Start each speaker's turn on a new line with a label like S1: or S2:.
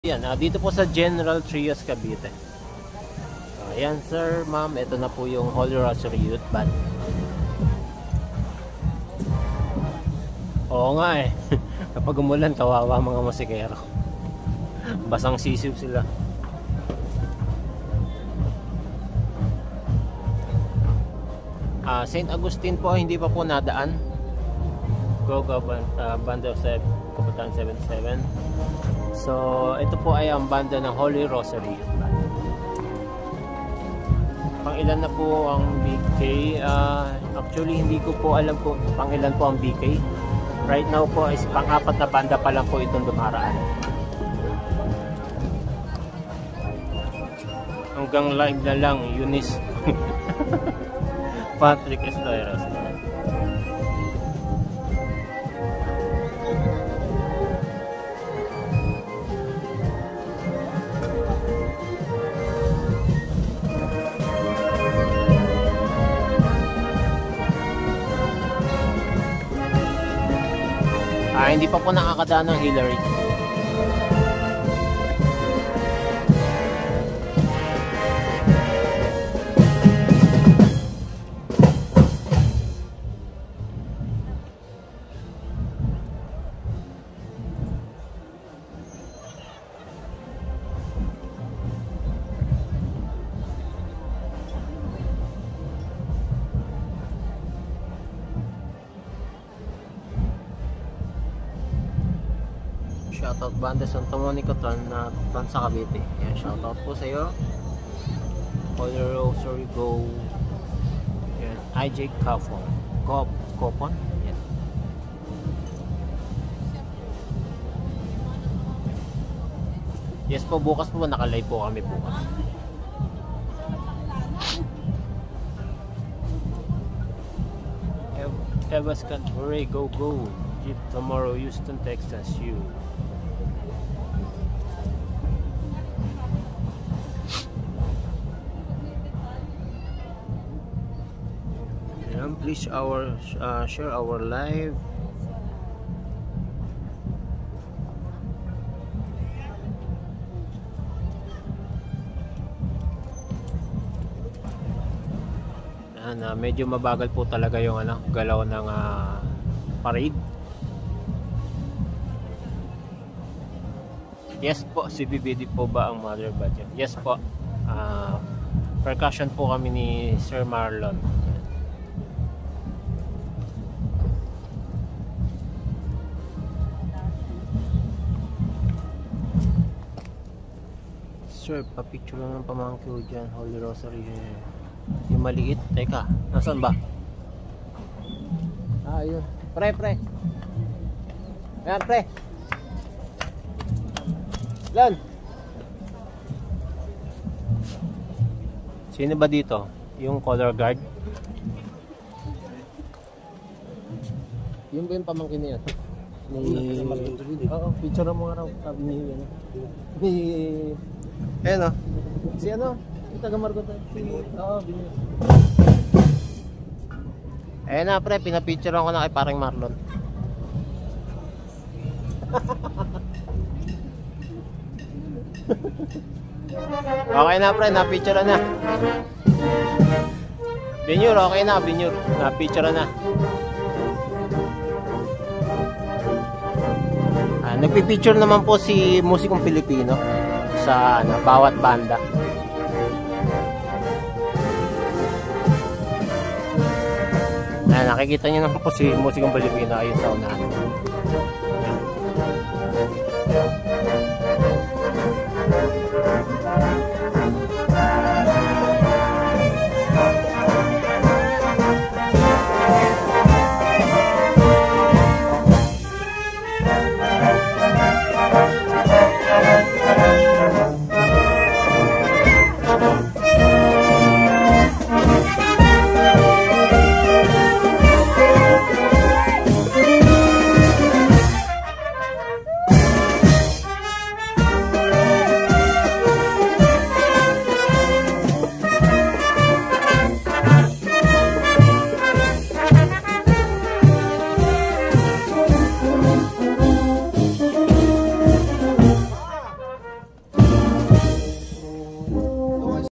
S1: Yan, dito po sa General Trios, Cavite. Ayan sir, ma'am, ito na po yung Holy Rosary Youth Band. Oo nga eh. Kapag umulan, kawawa mga musikero. Basang sisiw sila. St. Agustin po, hindi pa po nadaan. Go banda of Kapitan 77. So, ito po ay ang banda ng Holy Rosary Youth Band. Pang ilan na po ang BK? Actually, hindi ko po alam kung pang ilan po ang BK. Right now po is pang-apat na banda pa lang po itong dumaraan. Hanggang live na lang, Eunice. Patrick Estoeros. Hindi pa po nakakadaan ng Hillary. Shoutout banda Santa Monica Tan sa Cavite. Yan, shoutout po sa iyo. Holy Rosary Go. Yan, IJ Copon. Copon? Yan. Yes po, bukas po naka-live po kami bukas. Evas Cantoray, go. Jeep tomorrow, Houston, Texas, you. Please share our live. Medyo mabagal po talaga yung galaw ng parade. Yes po, si BBD po ba ang mother budget? Yes po. Percussion po kami ni Sir Marlon. Sir, papicture lang ng pamangkin ko dyan. Holy Rosary. Yung maliit. Teka, nasaan ba? Ayun. Pre. Ayan, pre. Lan. Sino ba dito? Yung color guard? Yung ba yung pamangkin niya? Oo, picture mo nga raw. Sabi niya yun. Ayan o. Si ano? Yung taga Margot. Oo, binili. Ayan na pre, pinapicturean ko na kay paring Marlon. Okay na pre, napicturean na. Binyur, okay na, binyur. Napicturean na. Nagpipicture naman po si musikong Pilipino sa bawat banda. Nakikita niyo naman po si musikong Pilipino ayun sa unahan.